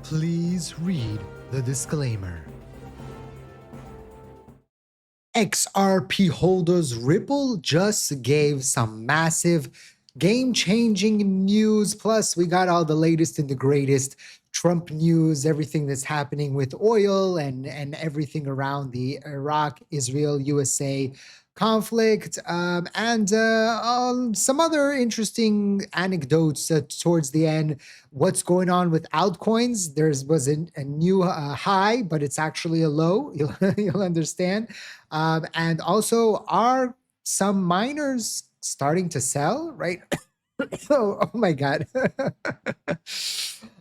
Please read the disclaimer. XRP holders Ripple just gave some massive game-changing news. Plus, we got all the latest and the greatest Trump news, everything that's happening with oil and everything around the Iraq, Israel, USA conflict, and some other interesting anecdotes towards the end. What's going on with altcoins? There was a new high, but it's actually a low. You'll understand. And also, are some miners starting to sell, right? Oh my God.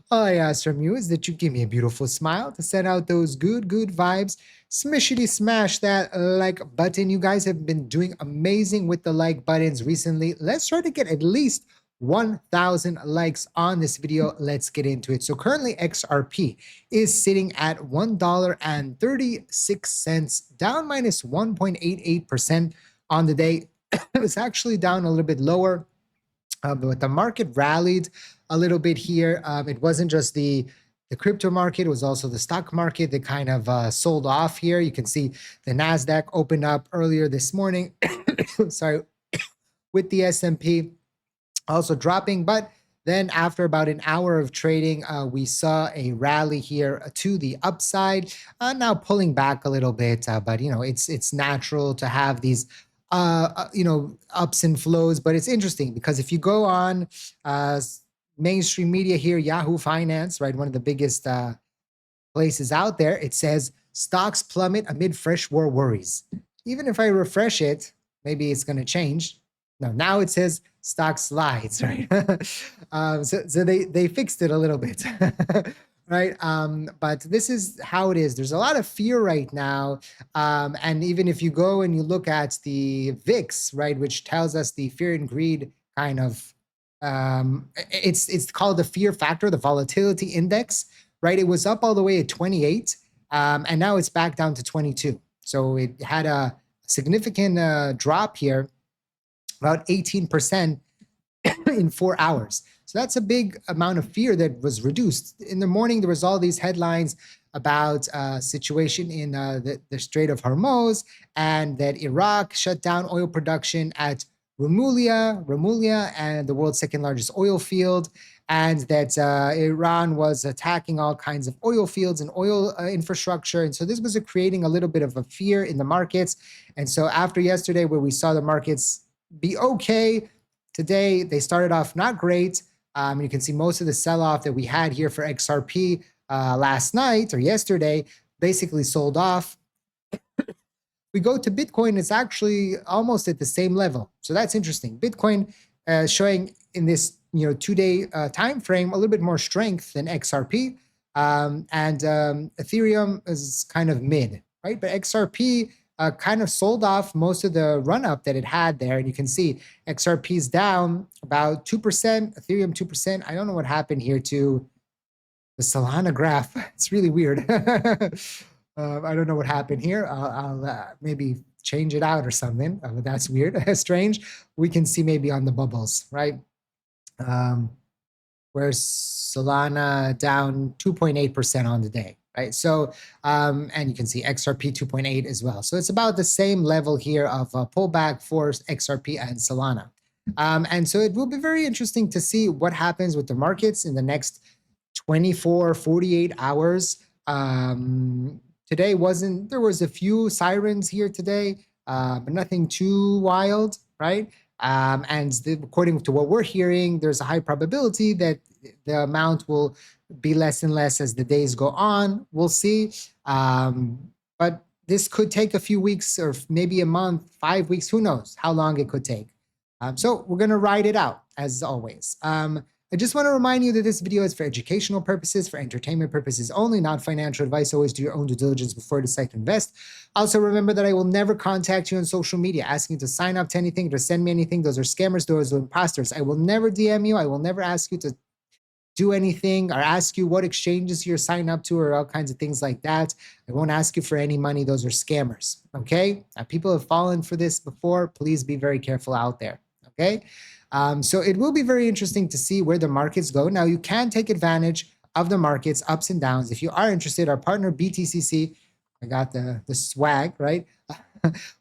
All I ask from you is that you give me a beautiful smile to send out those good vibes. Smishity smash that like button. You guys have been doing amazing with the like buttons recently. Let's try to get at least 1,000 likes on this video. Let's get into it. So currently XRP is sitting at $1.36, down minus 1.88% on the day. It was actually down a little bit lower. But the market rallied a little bit here. It wasn't just the crypto market, it was also the stock market that kind of sold off here. You can see the NASDAQ opened up earlier this morning, sorry, with the S&P also dropping. But then after about an hour of trading, we saw a rally here to the upside, now pulling back a little bit. But, you know, it's natural to have these ups and flows. But it's interesting because if you go on mainstream media here, Yahoo Finance, right, one of the biggest places out there, it says stocks plummet amid fresh war worries. Even if I refresh it, maybe it's going to change. No, now it says stock slides, right? So they fixed it a little bit. Right. But this is how it is. There's a lot of fear right now. And even if you go and you look at the VIX, right, which tells us the fear and greed kind of, it's called the fear factor, the volatility index, right? It was up all the way at 28, and now it's back down to 22. So it had a significant drop here, about 18% in 4 hours. So that's a big amount of fear that was reduced. In the morning, there was all these headlines about situation in the Strait of Hormuz, and that Iraq shut down oil production at Rumelia, and the world's second largest oil field, and that Iran was attacking all kinds of oil fields and oil infrastructure. And so this was creating a little bit of a fear in the markets. And so after yesterday, where we saw the markets be okay, today they started off not great. You can see most of the sell-off that we had here for XRP last night or yesterday basically sold off. We go to Bitcoin, it's actually almost at the same level. So that's interesting. Bitcoin showing in this 2-day time frame a little bit more strength than XRP. And Ethereum is kind of mid, right? But XRP kind of sold off most of the run-up that it had there. And you can see XRP is down about 2%, Ethereum 2%. I don't know what happened here to the Solana graph. It's really weird. I don't know what happened here. I'll maybe change it out or something. That's weird, strange. We can see maybe on the bubbles, right? Where's Solana down 2.8% on the day, right? So, and you can see XRP 2.8 as well. So it's about the same level here of a pullback for XRP and Solana. And so it will be very interesting to see what happens with the markets in the next 24, 48 hours. Today there was a few sirens here today, but nothing too wild, right? According to what we're hearing, there's a high probability that the amount will be less and less as the days go on. We'll see. But this could take a few weeks or maybe a month, 5 weeks, who knows how long it could take. So we're going to ride it out as always. I just want to remind you that this video is for educational purposes, for entertainment purposes only, not financial advice. Always do your own due diligence before you decide to invest. Also, remember that I will never contact you on social media asking you to sign up to anything, to send me anything. Those are scammers, those are imposters. I will never DM you. I will never ask you to do anything or ask you what exchanges you're signed up to or all kinds of things like that. I won't ask you for any money. Those are scammers, okay? People have fallen for this before. Please be very careful out there, okay? So it will be very interesting to see where the markets go. Now, you can take advantage of the markets, ups and downs. If you are interested, our partner BTCC, I got the swag, right?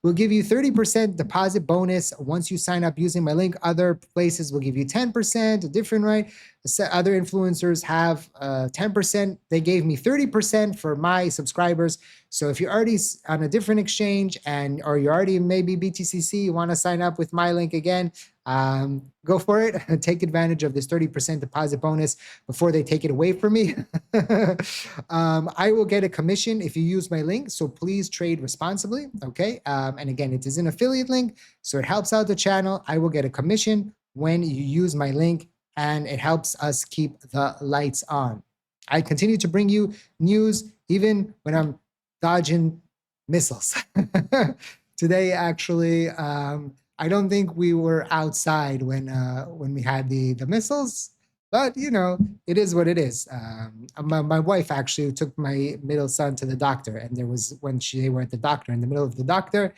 We'll give you 30% deposit bonus once you sign up using my link. Other places will give you 10%, different, right? Other influencers have 10%. They gave me 30% for my subscribers. So if you're already on a different exchange or you're already maybe BTCC, you want to sign up with my link again, go for it. Take advantage of this 30% deposit bonus before they take it away from me. I will get a commission if you use my link, so please trade responsibly, okay? And again, it is an affiliate link, so it helps out the channel. I will get a commission when you use my link, and it helps us keep the lights on. I continue to bring you news even when I'm dodging missiles. Today, actually, I don't think we were outside when we had the missiles, but you know, it is what it is. My wife actually took my middle son to the doctor, and there was when they were at the doctor, in the middle of the doctor,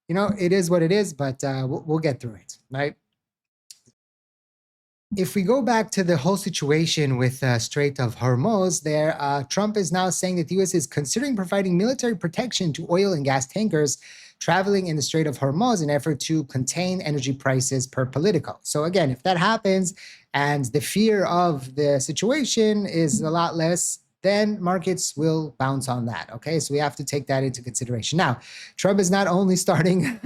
you know, it is what it is, but we'll get through it, right? If we go back to the whole situation with Strait of Hormuz there, Trump is now saying that the U.S. is considering providing military protection to oil and gas tankers traveling in the Strait of Hormuz in an effort to contain energy prices per Politico. So again, if that happens and the fear of the situation is a lot less, then markets will bounce on that, okay? So we have to take that into consideration. Now, Trump is not only starting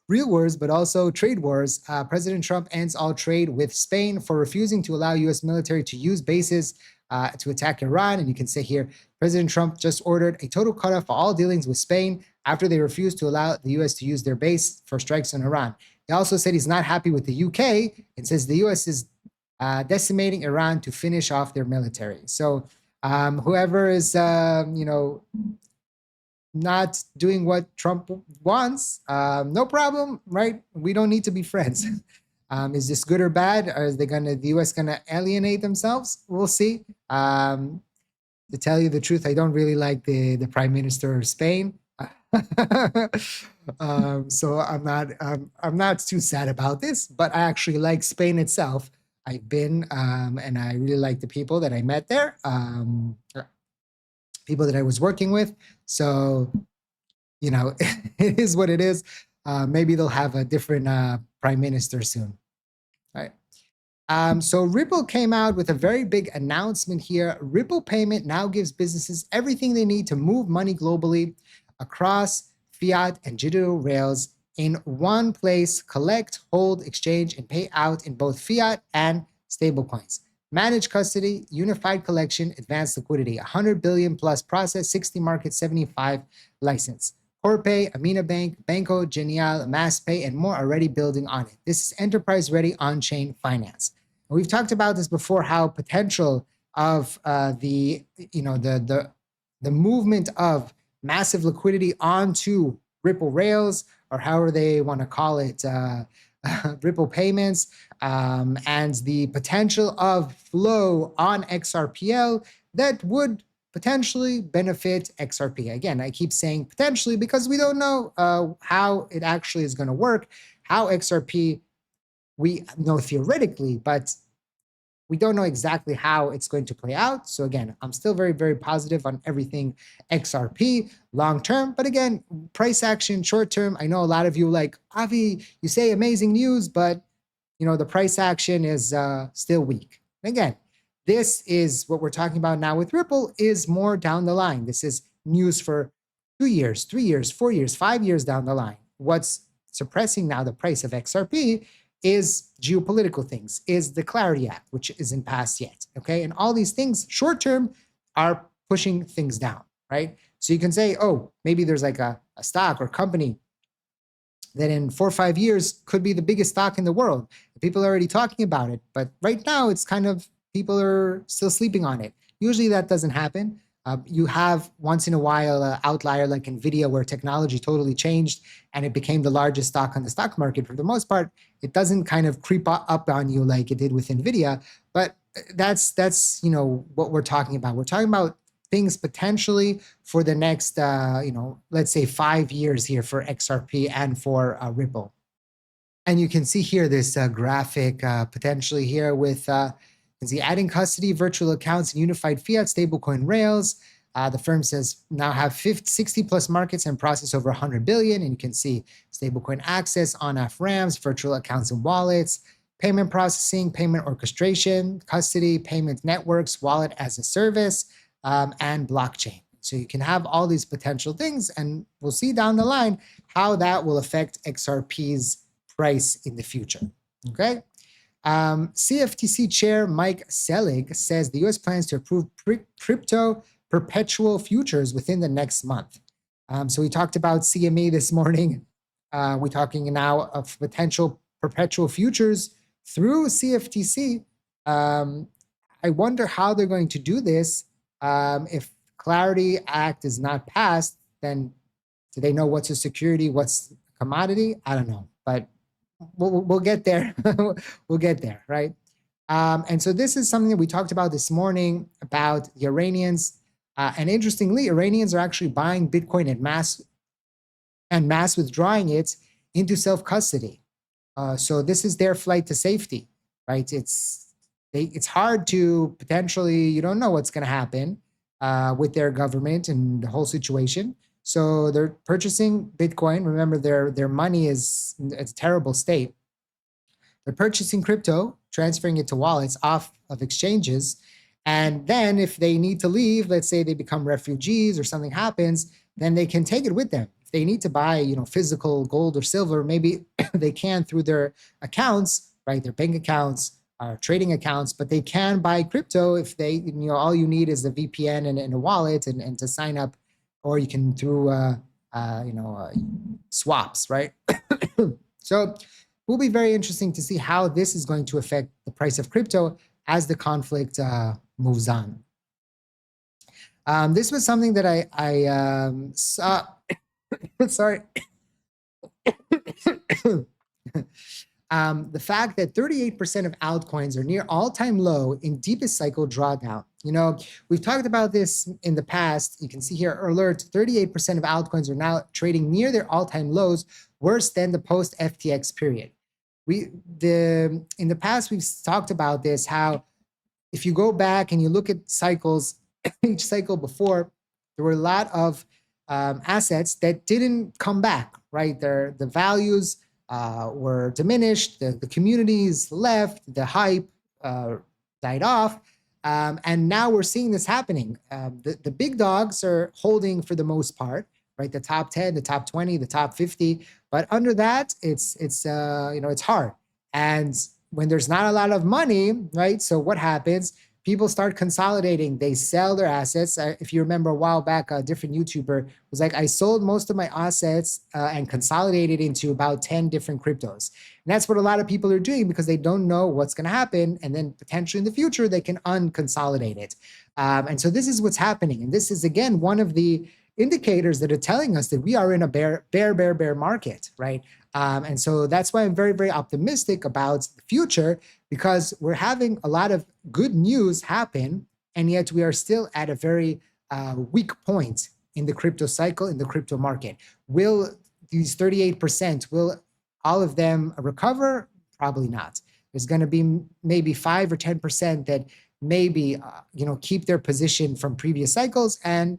real wars, but also trade wars. President Trump ends all trade with Spain for refusing to allow U.S. military to use bases to attack Iran. And you can see here, President Trump just ordered a total cutoff of all dealings with Spain after they refused to allow the U.S. to use their base for strikes on Iran. He also said he's not happy with the U.K. and says the U.S. is decimating Iran to finish off their military. So whoever is, you know, not doing what Trump wants, no problem, right? We don't need to be friends. Is this good or bad? Or is the U.S. gonna alienate themselves? We'll see. To tell you the truth, I don't really like the Prime Minister of Spain. So I'm not too sad about this, but I actually like Spain itself. I've been, and I really like the people that I met there, people that I was working with. So, you know, it is what it is. Maybe they'll have a different prime minister soon, right? So Ripple came out with a very big announcement here. Ripple payment now gives businesses everything they need to move money globally across fiat and digital rails in one place: collect, hold, exchange, and pay out in both fiat and stablecoins. Managed custody, unified collection, advanced liquidity, 100 billion plus process, 60 market, 75 license. Corpay, Amina Bank, Banco Genial, MassPay, and more are already building on it. This is enterprise-ready on-chain finance. And we've talked about this before, how potential of the movement of massive liquidity onto Ripple rails, or however they want to call it, Ripple payments, and the potential of flow on XRPL that would potentially benefit XRP. Again, I keep saying potentially because we don't know how it actually is going to work, how XRP, we know theoretically, but we don't know exactly how it's going to play out. So again, I'm still very, very positive on everything XRP long-term. But again, price action short-term, I know a lot of you like, Avi, you say amazing news, but you know the price action is still weak. Again, this is what we're talking about now with Ripple is more down the line. This is news for 2 years, 3 years, 4 years, 5 years down the line. What's suppressing now the price of XRP is geopolitical things, is the Clarity Act, which isn't passed yet, okay? And all these things, short-term, are pushing things down, right? So you can say, oh, maybe there's like a stock or company that in 4 or 5 years could be the biggest stock in the world. People are already talking about it, but right now it's kind of, people are still sleeping on it. Usually that doesn't happen. You have once in a while an outlier like NVIDIA where technology totally changed and it became the largest stock on the stock market. For the most part, it doesn't kind of creep up on you like it did with NVIDIA, but that's you know what we're talking about. We're talking about things potentially for the next, let's say 5 years here for XRP and for Ripple. And you can see here this graphic potentially here with, can see adding custody, virtual accounts, and unified fiat stablecoin rails. The firm says now have 60 plus markets and process over 100 billion. And you can see stablecoin access, on-off ramps, virtual accounts and wallets, payment processing, payment orchestration, custody, payment networks, wallet as a service, and blockchain. So you can have all these potential things, and we'll see down the line how that will affect XRP's price in the future. Okay. CFTC Chair Mike Selig says the U.S. plans to approve crypto perpetual futures within the next month. So we talked about CME this morning. We're talking now of potential perpetual futures through CFTC. I wonder how they're going to do this. If Clarity Act is not passed, then do they know what's a security, what's a commodity? I don't know, but we'll get there. We'll get there, right? And so this is something that we talked about this morning about the Iranians. And interestingly, Iranians are actually buying Bitcoin en mass withdrawing it into self-custody. So this is their flight to safety, right? It's hard to potentially, you don't know what's going to happen with their government and the whole situation. So they're purchasing Bitcoin. Remember, their money is in a terrible state. They're purchasing crypto, transferring it to wallets off of exchanges. And then if they need to leave, let's say they become refugees or something happens, then they can take it with them. If they need to buy, physical gold or silver, maybe they can through their accounts, right? Their bank accounts, trading accounts, but they can buy crypto if they, all you need is a VPN and a wallet and to sign up, or you can through, swaps, right? So it will be very interesting to see how this is going to affect the price of crypto as the conflict moves on. This was something that I saw. Sorry. The fact that 38% of altcoins are near all-time low in deepest cycle drawdown. We've talked about this in the past. You can see here, alert, 38% of altcoins are now trading near their all-time lows, worse than the post-FTX period. In the past, we've talked about this, how if you go back and you look at cycles, each cycle before, there were a lot of assets that didn't come back, right? The values were diminished, the communities left, the hype died off, and now we're seeing this happening. The big dogs are holding for the most part, right? The top 10, the top 20, the top 50, but under that, it's hard. And when there's not a lot of money, right? So what happens? People start consolidating. They sell their assets. If you remember a while back, a different YouTuber was like, I sold most of my assets and consolidated into about 10 different cryptos. And that's what a lot of people are doing because they don't know what's going to happen. And then potentially in the future, they can unconsolidate it. And so this is what's happening. And this is, again, one of the indicators that are telling us that we are in a bear market, right? And so that's why I'm very, very optimistic about the future, because we're having a lot of good news happen, and yet we are still at a very weak point in the crypto cycle, in the crypto market. Will these 38%, will all of them recover? Probably not. There's going to be maybe 5 or 10% that maybe keep their position from previous cycles, and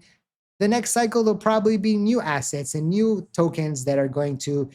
the next cycle, there'll probably be new assets and new tokens that are going to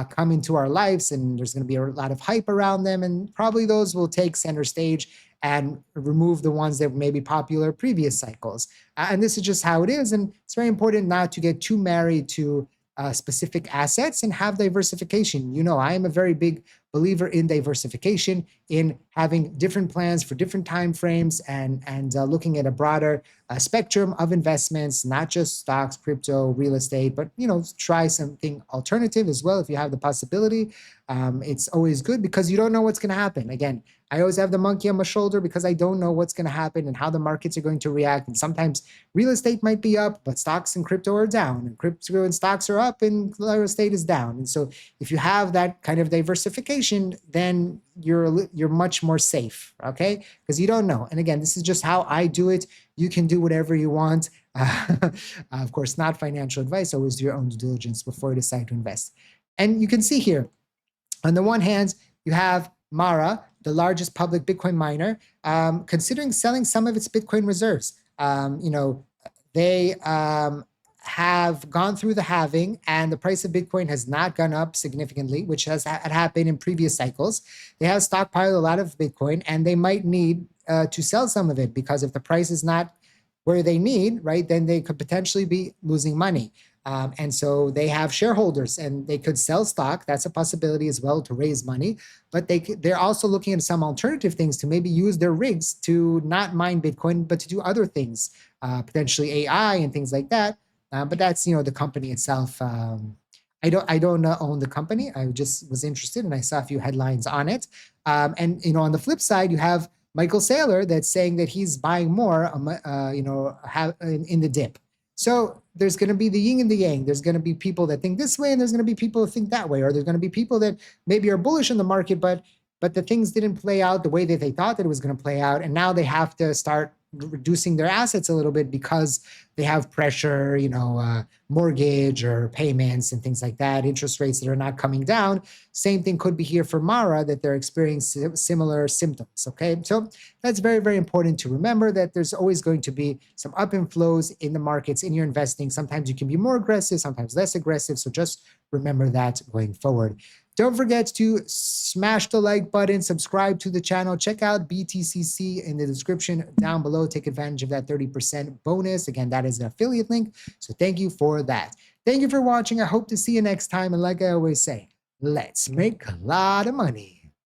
come into our lives, and there's going to be a lot of hype around them, and probably those will take center stage and remove the ones that may be popular previous cycles. And this is just how it is, and it's very important not to get too married to specific assets and have diversification. I am a very big believer in diversification, in having different plans for different time frames, and looking at a broader spectrum of investments, not just stocks, crypto, real estate, but try something alternative as well if you have the possibility. It's always good because you don't know what's going to happen. Again, I always have the monkey on my shoulder because I don't know what's going to happen and how the markets are going to react. And sometimes real estate might be up, but stocks and crypto are down, and crypto and stocks are up and real estate is down. And so if you have that kind of diversification, then you're much more safe, okay? Because you don't know. And again, this is just how I do it. You can do whatever you want. Of course, not financial advice. Always do your own due diligence before you decide to invest. And you can see here, on the one hand, you have Mara, the largest public Bitcoin miner, considering selling some of its Bitcoin reserves. They have gone through the halving, and the price of Bitcoin has not gone up significantly, which had happened in previous cycles. They have stockpiled a lot of Bitcoin, and they might need to sell some of it, because if the price is not where they need, right, then they could potentially be losing money. And so they have shareholders, and they could sell stock. That's a possibility as well, to raise money. But they're also looking at some alternative things to maybe use their rigs to not mine Bitcoin, but to do other things, potentially AI and things like that. But that's the company itself. I don't own the company. I just was interested, and I saw a few headlines on it. And on the flip side, you have Michael Saylor that's saying that he's buying more, in the dip. So there's going to be the yin and the yang. There's going to be people that think this way, and there's going to be people that think that way, or there's going to be people that maybe are bullish in the market, but the things didn't play out the way that they thought that it was going to play out, and now they have to start reducing their assets a little bit because they have pressure, mortgage or payments and things like that, interest rates that are not coming down. Same thing could be here for Mara, that they're experiencing similar symptoms. Okay, so that's very, very important to remember, that there's always going to be some up and flows in the markets in your investing. Sometimes you can be more aggressive, sometimes less aggressive. So just remember that going forward. Don't forget to smash the like button, subscribe to the channel, check out BTCC in the description down below. Take advantage of that 30% bonus. Again, that is an affiliate link. So thank you for that. Thank you for watching. I hope to see you next time. And like I always say, let's make a lot of money.